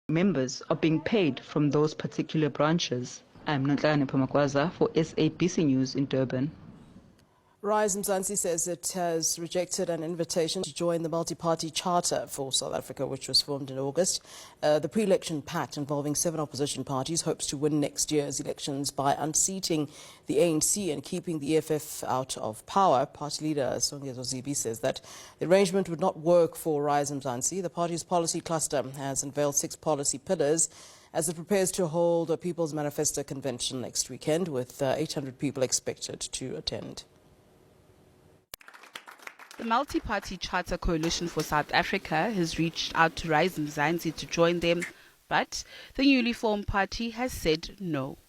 members are being paid from those particular branches. I'm Nonhlakane Pamakwaza for SABC News in Durban. RISE Mzansi says it has rejected an invitation to join the multi-party charter for South Africa, which was formed in August. The pre-election pact involving 7 opposition parties hopes to win next year's elections by unseating the ANC and keeping the EFF out of power. Party leader Songezo Zibi says that the arrangement would not work for RISE Mzansi. The party's policy cluster has unveiled 6 policy pillars as it prepares to hold a People's Manifesto convention next weekend, with 800 people expected to attend. The multi-party charter coalition for South Africa has reached out to RISE Mzansi to join them, but the newly formed party has said no.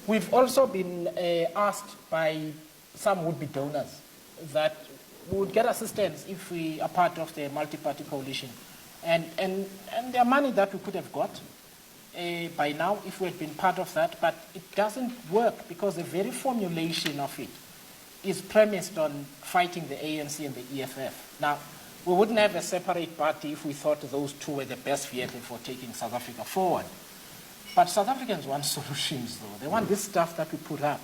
We've also been asked by some would-be donors that we would get assistance if we are part of the multi-party coalition. And there are money that we could have got by now if we had been part of that, but it doesn't work because the very formulation of it is premised on fighting the ANC and the EFF. Now, we wouldn't have a separate party if we thought those two were the best vehicle for taking South Africa forward. But South Africans want solutions, though. They want this stuff that we put up.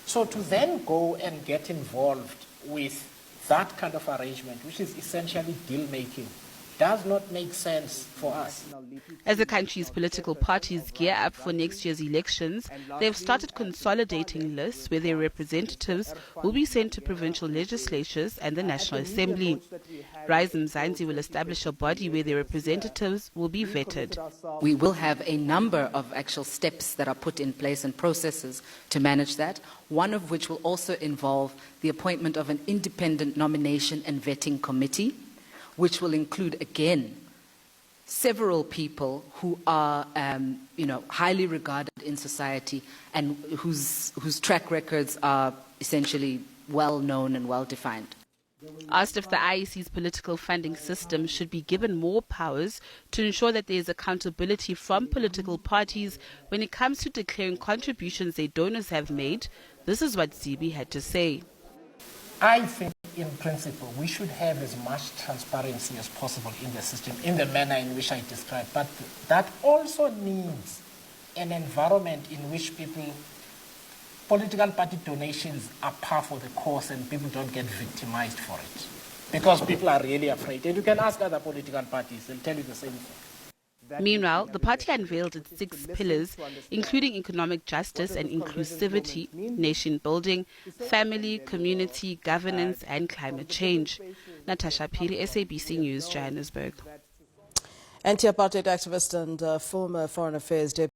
So to then go and get involved with that kind of arrangement, which is essentially deal-making, does not make sense for us. As the country's political parties gear up for next year's elections, they have started consolidating lists where their representatives will be sent to provincial legislatures and the National Assembly. RISE Mzansi will establish a body where their representatives will be vetted. We will have a number of actual steps that are put in place and processes to manage that, one of which will also involve the appointment of an independent nomination and vetting committee, which will include, again, several people who are, highly regarded in society and whose track records are essentially well known and well defined. Asked if the IEC's political funding system should be given more powers to ensure that there is accountability from political parties when it comes to declaring contributions their donors have made, this is what Zibi had to say. I think, in principle, we should have as much transparency as possible in the system, in the manner in which I described. But that also needs an environment in which political party donations are par for the course and people don't get victimized for it. Because people are really afraid. And you can ask other political parties, they'll tell you the same thing. Meanwhile, the party unveiled its 6 pillars, including economic justice and inclusivity, nation building, family, community, governance, and climate change. Natasha Piri, SABC News, Johannesburg. Anti-apartheid activist and former Foreign Affairs Deputy